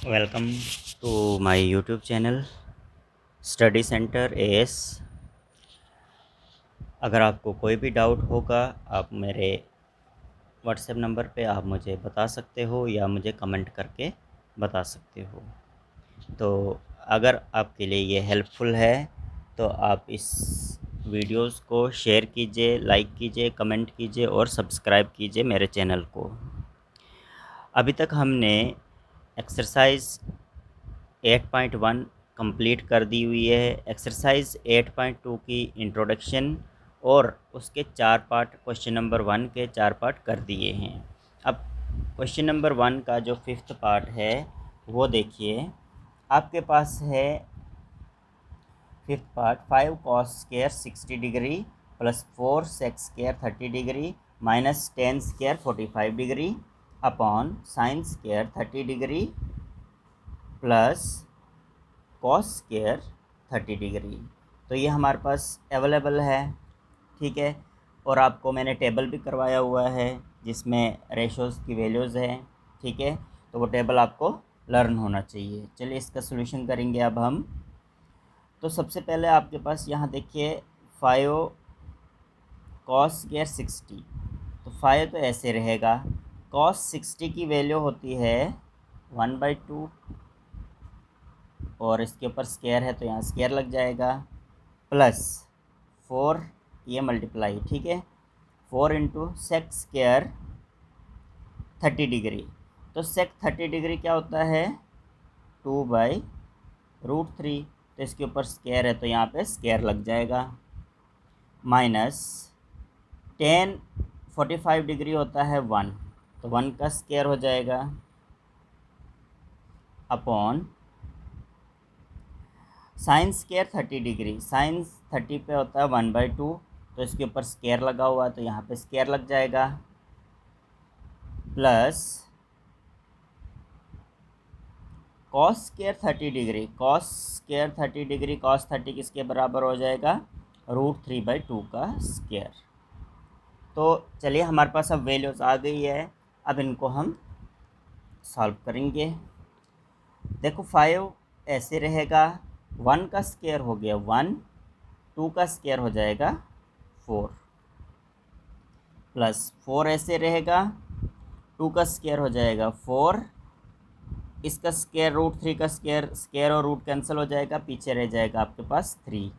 Welcome to my YouTube channel study centre AS. अगर आपको कोई भी डाउट होगा आप मेरे व्हाट्सएप नंबर पे आप मुझे बता सकते हो या मुझे कमेंट करके बता सकते हो। तो अगर आपके लिए ये हेल्पफुल है तो आप इस वीडियोस को शेयर कीजिए, लाइक कीजिए, कमेंट कीजिए और सब्सक्राइब कीजिए मेरे चैनल को। अभी तक हमने एक्सरसाइज 8.1 कंप्लीट कर दी हुई है। एक्सरसाइज 8.2 की इंट्रोडक्शन और उसके 4 पार्ट, क्वेश्चन नंबर 1 के 4 पार्ट कर दिए हैं। अब क्वेश्चन नंबर 1 का जो 5th पार्ट है वो देखिए। आपके पास है 5th part, 5 cos square 60 degree plus 4 sec square 30 degree minus 10 square 45 degree upon sine square 30 degree plus cos square 30 degree. तो ये हमारे पास अवेलेबल है, ठीक है। और आपको मैंने टेबल भी करवाया हुआ है जिसमें रेशोज़ की वैल्यूज़ हैं, ठीक है। तो वो टेबल आपको लर्न होना चाहिए। चलिए इसका सॉल्यूशन करेंगे अब हम। तो सबसे पहले आपके पास यहाँ देखिए 5 कॉस स्क्वायर 60। तो 5 तो ऐसे रहेगा। कॉस 60 की वैल्यू होती है 1/2 और इसके ऊपर स्क्वायर है तो यहाँ स्क्वायर लग जाएगा, प्लस 4 ये मल्टीप्लाई, ठीक है। 4 इंटू सेक स्क्वायर 30 डिग्री। तो सेक 30 डिग्री क्या होता है 2/√3। तो इसके ऊपर स्क्वायर है तो यहाँ पे स्क्वायर लग जाएगा, माइनस 10 45 डिग्री होता है 1, तो 1 का स्क्वायर हो जाएगा upon sine square 30 degree. Sine 30 पे होता है 1/2, तो इसके ऊपर स्क्वायर लगा हुआ है तो यहाँ पे स्क्वायर लग जाएगा, plus cos square 30 degree. Cos square 30 degree, cos 30 किसके बराबर हो जाएगा √3/2 का स्क्वायर। तो चलिए हमारे पास अब वैल्यूज़ आ गई है, अब इनको हम सॉल्व करेंगे। देखो 5 ऐसे रहेगा, 1 का स्क्वायर हो गया 1, 2 का स्क्वायर हो जाएगा 4, प्लस 4 ऐसे रहेगा, 2 का स्क्वायर हो जाएगा 4, इसका स्क्वायर √3 का स्क्वायर, स्क्वायर और रूट कैंसिल हो जाएगा, पीछे रह जाएगा आपके पास 3,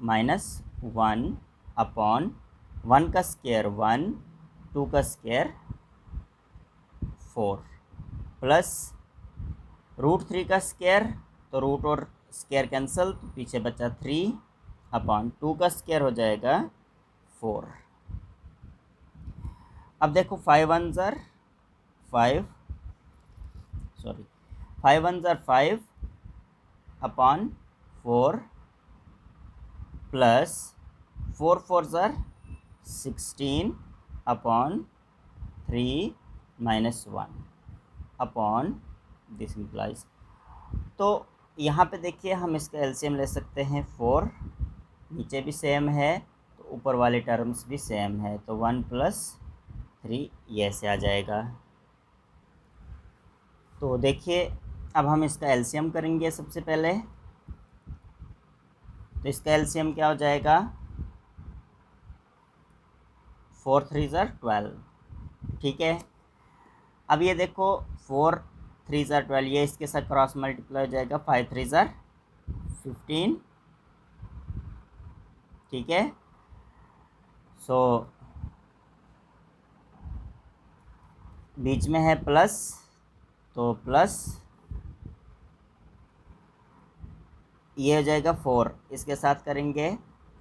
माइनस 1 अपॉन 1 का स्क्वायर 1, 2 का स्क्वायर 4, प्लस √3 का स्क्वायर, तो रूट और स्क्वायर कैंसिल तो पीछे बचा 3 अपॉन 2 का स्क्वायर हो जाएगा 4। अब देखो 5 1 ज़र 5, सॉरी 5 1 ज़र 5 अपॉन 4 प्लस 4 4 ज़र 16 upon 3 minus 1 upon this implies. तो यहाँ पे देखिए हम इसका एलसीएम ले सकते हैं 4, नीचे भी सेम है तो ऊपर वाले टर्म्स भी सेम है, तो 1 + 3 ये ऐसे आ जाएगा। तो देखिए अब हम इसका एलसीएम करेंगे सबसे पहले। तो इसका एलसीएम क्या हो जाएगा 4 3 ज़र 12, ठीक है। अब ये देखो 4 3 ज़र 12, ये इसके साथ क्रॉस मल्टीप्लाई हो जाएगा, 5 3 ज़र 15, ठीक है। सो बीच में है प्लस, तो प्लस ये हो जाएगा 4, इसके साथ करेंगे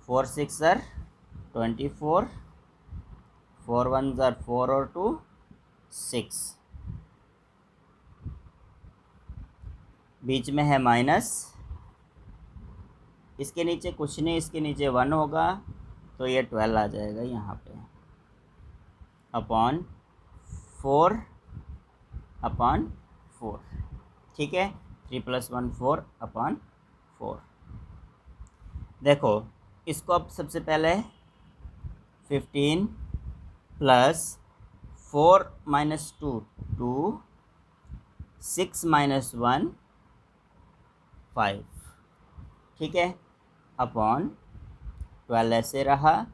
4 6 ज़र 24, 4 1 ज़र 4 और 2 6, बीच में है माइनस, इसके नीचे कुछ नहीं, इसके नीचे 1 होगा तो ये 12 आ जाएगा यहाँ पे, अपॉन 4 अपॉन 4, ठीक है। 3 + 1 4 अपॉन 4। देखो इसको अब सबसे पहले 15 प्लस 4 - 2 2 6 माइनस 1 5, ठीक है, अपॉन 12 ऐसे रहा।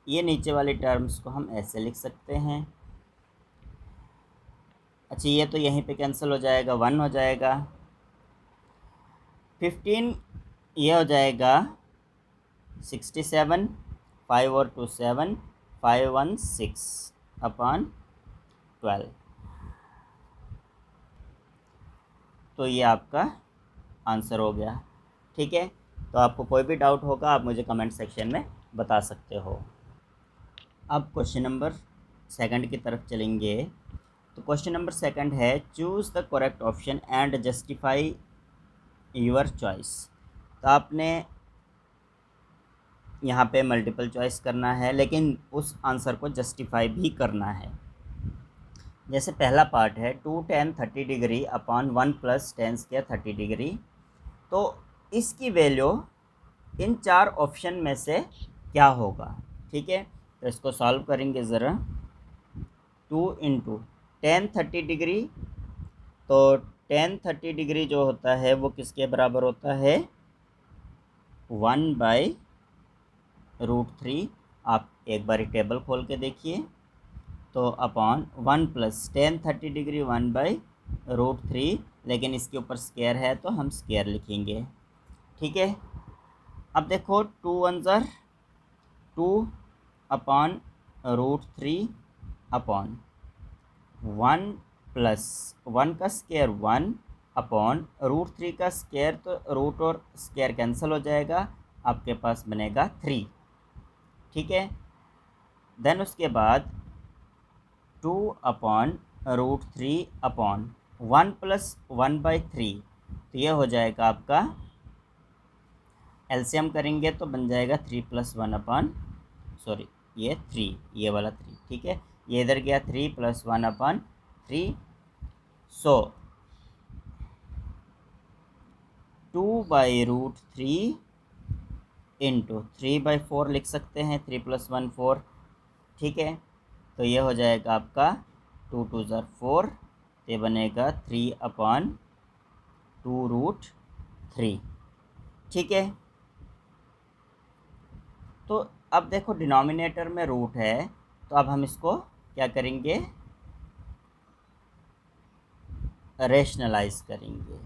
ये नीचे वाली टर्म्स को हम ऐसे लिख सकते हैं। अच्छा, ये तो यहीं पे कैंसिल हो जाएगा, 1 हो जाएगा। 15 ये हो जाएगा 67, 5 और 2 7, 5 1 6 अपॉन 12। तो ये आपका आंसर हो गया, ठीक है। तो आपको कोई भी डाउट होगा आप मुझे कमेंट सेक्शन में बता सकते हो। अब क्वेश्चन नंबर सेकंड की तरफ चलेंगे। तो क्वेश्चन नंबर सेकंड है, choose the correct option and justify your choice. तो आपने यहाँ पे मल्टीपल चॉइस करना है, लेकिन उस आंसर को जस्टिफाई भी करना है। जैसे पहला पार्ट है 2 tan 30 degree upon 1 plus ten square 30 degree. तो इसकी वैल्यू इन 4 ऑप्शन में से क्या होगा, ठीक है। तो इसको सॉल्व करेंगे ज़रा। 2 इंटू टेन 30 डिग्री, तो टेन 30 डिग्री जो होता है वो किसके बराबर होता है, 1/√3। आप एक बार टेबल खोल के देखिए। तो अपॉन 1 प्लस टेन 30 डिग्री 1/√3, लेकिन इसके ऊपर स्क्वायर है तो हम स्क्वायर लिखेंगे, ठीक है। अब देखो 2 1 ज़र 2 अपॉन √3 अपॉन 1 प्लस 1 का स्क्वायर 1 अपॉन √3 का स्क्वायर, तो रूट और स्क्वायर कैंसिल हो जाएगा, आपके पास बनेगा 3, ठीक है। देन उसके बाद 2 अपॉन √3 अपॉन 1 प्लस 1/3, तो ये हो जाएगा आपका, एलसीएम करेंगे तो बन जाएगा 3 + 1 अपॉन, सॉरी ये 3, ये वाला 3, ठीक है। ये इधर गया 3 + 1 अपॉन 3। सो 2/√3 इंटू 3/4 लिख सकते हैं, 3 + 1 4, ठीक है। तो ये हो जाएगा आपका 2 2 ज़र 4, ये बनेगा 3 अपॉन 2√3, ठीक है। तो अब देखो डिनोमिनेटर में रूट है, तो अब हम इसको क्या करेंगे, रेशनलाइज करेंगे।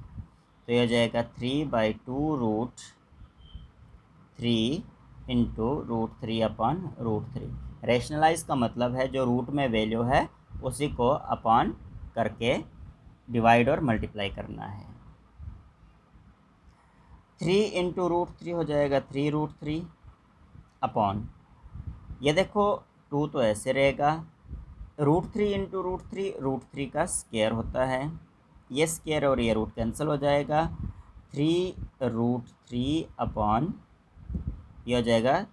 तो ये हो जाएगा 3/2√3 इंटू √3 अपॉन √3। रेशनलाइज का मतलब है जो रूट में वैल्यू है उसी को अपॉन करके डिवाइड और मल्टीप्लाई करना है। 3 इंटू √3 हो जाएगा 3√3 अपॉन, ये देखो 2 तो ऐसे रहेगा, √3 इंटू √3 का स्क्वायर होता है, ये स्क्वायर और ये रूट कैंसिल हो जाएगा, 3√3 अपॉन, ये हो जाएगा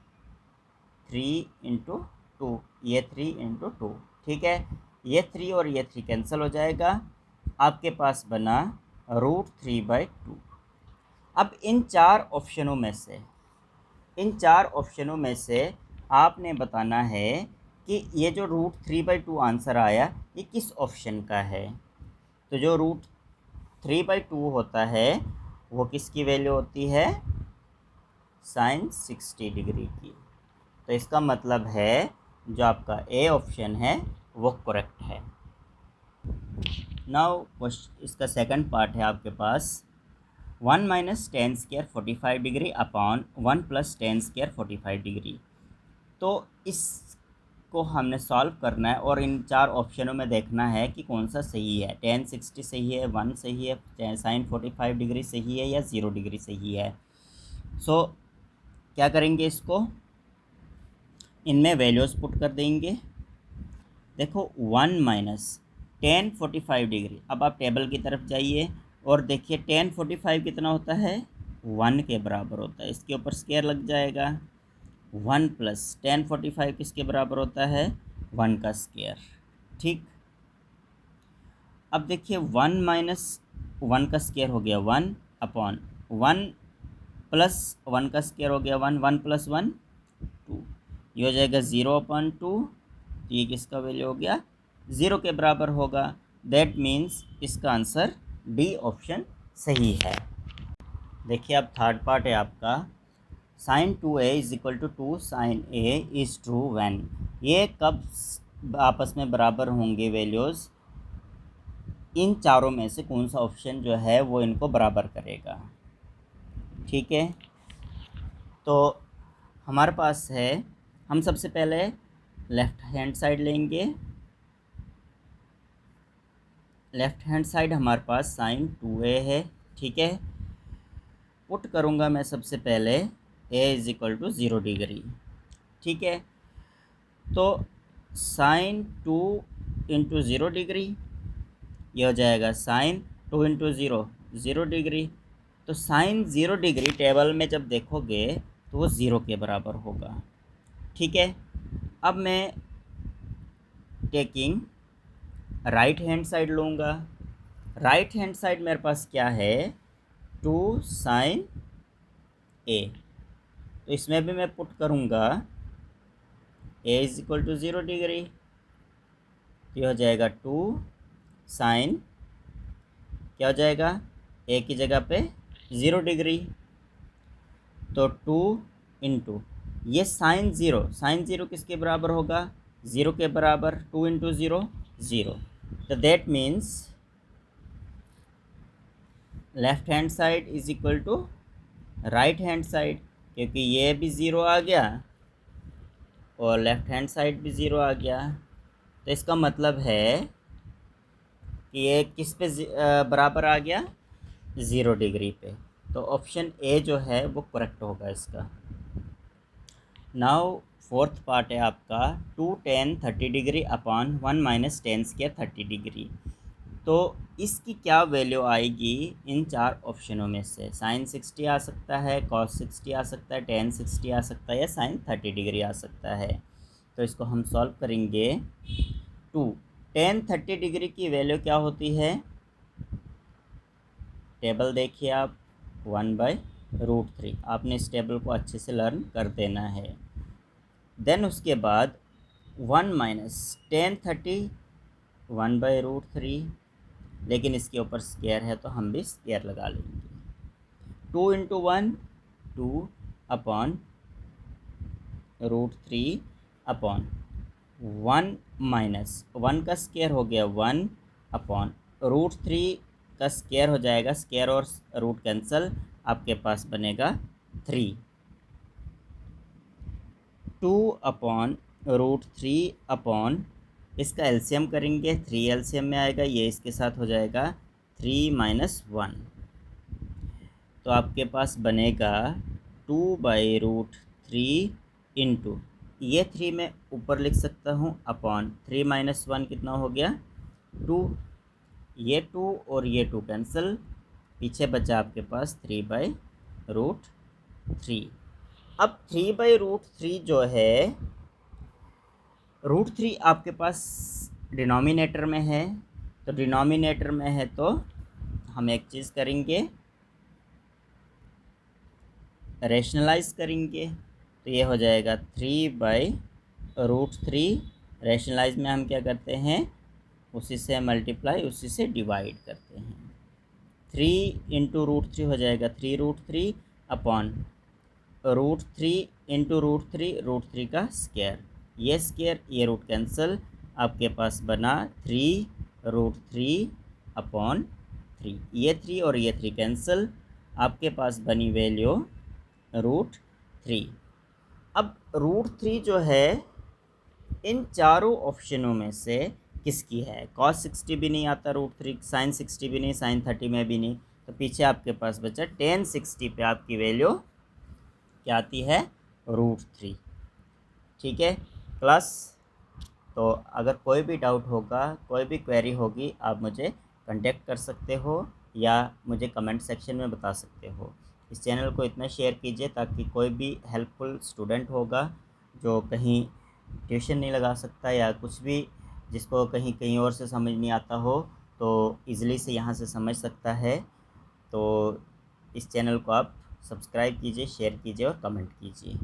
3 इंटू 2, ये 3 इंटू 2, ठीक है। ये 3 और ये 3 कैंसिल हो जाएगा, आपके पास बना √3/2। अब इन 4 ऑप्शनों में से आपने बताना है कि ये जो √3/2 आंसर आया ये किस ऑप्शन का है। तो जो √3/2 होता है वो किसकी वैल्यू होती है, sin 60 डिग्री की। तो इसका मतलब है जो आपका ए ऑप्शन है वो करेक्ट है। नाउ इसका सेकंड पार्ट है आपके पास, 1 minus ten square 45 degree upon 1 plus ten square 45 degree. तो इसको हमने सॉल्व करना है और इन 4 ऑप्शनों में देखना है कि कौन सा सही है। tan 60 सही है, 1 सही है, sin 45 डिग्री सही है या 0 डिग्री सही है। सो क्या करेंगे, इसको इनमें वैल्यूज़ पुट कर देंगे। देखो 1 माइनस tan 45 डिग्री, अब आप टेबल की तरफ जाइए और देखिए tan 45 कितना होता है, 1 के बराबर होता है, इसके ऊपर स्क्वायर लग जाएगा। 1 प्लस tan 45 किसके बराबर होता है, 1 का स्क्वायर, ठीक। अब देखिए 1 माइनस 1 का स्क्वायर हो गया 1 अपॉन 1 प्लस 1 का स्क्वायर हो गया 1, 1 + 1 2, ये हो जाएगा 0/2। तो ये किसका वैल्यू हो गया, 0 के बराबर होगा। दैट मीन्स इसका आंसर डी ऑप्शन सही है। देखिए अब थर्ड पार्ट है आपका, sine 2a is equal to 2 sine a is true when. ये कब आपस में बराबर होंगे वैल्यूज़, इन चारों में से कौन सा ऑप्शन जो है वो इनको बराबर करेगा। ठीक है, तो हमारे पास है, हम सबसे पहले लेफ़्ट हैंड साइड लेंगे। लेफ़्ट हैंड साइड हमारे पास साइन 2a है। ठीक है, पुट करूँगा मैं सबसे पहले a is equal to 0 degree. ठीक है, तो साइन 2 इंटू 0 डिग्री, ये हो जाएगा साइन 2 इंटू 0 0 डिग्री। तो साइन 0 डिग्री टेबल में जब देखोगे तो वो 0 के बराबर होगा। ठीक है, अब मैं टेकिंग राइट हैंड साइड लूँगा। राइट हैंड साइड मेरे पास क्या है, 2 साइन a, तो इसमें भी मैं पुट करूँगा a is equal to 0 degree, तो हो जाएगा 2 साइन, क्या हो जाएगा, a की जगह पे 0 डिग्री, तो 2 इंटू ये साइन 0 किसके बराबर होगा, 0 के बराबर, 2 इंटू 0 0, तो that means left hand side is equal to right hand side, क्योंकि ये भी 0 आ गया और लेफ्ट हैंड साइड भी 0 आ गया। तो इसका मतलब है कि ये किस पे बराबर आ गया, 0 डिग्री पे। तो ऑप्शन ए जो है वो करेक्ट होगा इसका। नाउ फोर्थ पार्ट है आपका, 2 tan 30 degree upon 1 minus ten square 30 degree. तो इसकी क्या वैल्यू आएगी इन चार ऑप्शनों में से, साइन 60 आ सकता है, कॉस 60 आ सकता है, टेन 60 आ सकता है, या साइन 30 डिग्री आ सकता है। तो इसको हम सॉल्व करेंगे। 2 tan 30 डिग्री की वैल्यू क्या होती है, टेबल देखिए आप, 1/√3। आपने इस टेबल को अच्छे से लर्न कर देना है। देन उसके बाद 1 माइनस टेन 30, 1/√3, लेकिन इसके ऊपर स्क्वायर है तो हम भी स्क्वायर लगा लेंगे। 2 इंटू 1 2 अपॉन √3 अपॉन 1 माइनस 1 का स्क्वायर हो गया 1 अपॉन √3 का स्क्वायर हो जाएगा, स्क्वायर और रूट कैंसल, आपके पास बनेगा 3। 2 अपॉन √3 अपॉन, इसका एलसीएम करेंगे, 3 एलसीएम में आएगा, ये इसके साथ हो जाएगा 3 माइनस 1, तो आपके पास बनेगा 2/√3 इंटू, ये 3 मैं ऊपर लिख सकता हूँ, अपॉन 3 माइनस 1 कितना हो गया 2, ये 2 और ये 2 कैंसिल, पीछे बचा आपके पास 3/√3। अब 3/√3 जो है, √3 आपके पास डिनोमिनेटर में है, तो डिनोमिनेटर में है तो हम एक चीज़ करेंगे, रैशनलाइज करेंगे, तो ये हो जाएगा 3/√3। रैशनलाइज में हम क्या करते हैं, उसी से मल्टीप्लाई, उसी से डिवाइड करते हैं। 3 इंटू √3 हो जाएगा 3√3 अपॉन √3 इंटू √3 का स्क्वायर, ये स्क्वायर ये रूट कैंसिल, आपके पास बना 3√3 अपॉन 3, ये 3 और ये 3 कैंसिल, आपके पास बनी वैल्यू √3। अब √3 जो है इन चारों ऑप्शनों में से किसकी है, cos 60 भी नहीं आता √3, sin 60 भी नहीं, sin 30 में भी नहीं, तो पीछे आपके पास बचा tan 60 पे आपकी वैल्यू क्या आती है, √3। ठीक है प्लस, तो अगर कोई भी डाउट होगा, कोई भी क्वेरी होगी, आप मुझे कांटेक्ट कर सकते हो या मुझे कमेंट सेक्शन में बता सकते हो। इस चैनल को इतना शेयर कीजिए ताकि कोई भी हेल्पफुल स्टूडेंट होगा जो कहीं ट्यूशन नहीं लगा सकता या कुछ भी, जिसको कहीं कहीं और से समझ नहीं आता हो, तो ईज़िली से यहाँ से समझ सकता है। तो इस चैनल को आप सब्सक्राइब कीजिए, शेयर कीजिए और कमेंट कीजिए।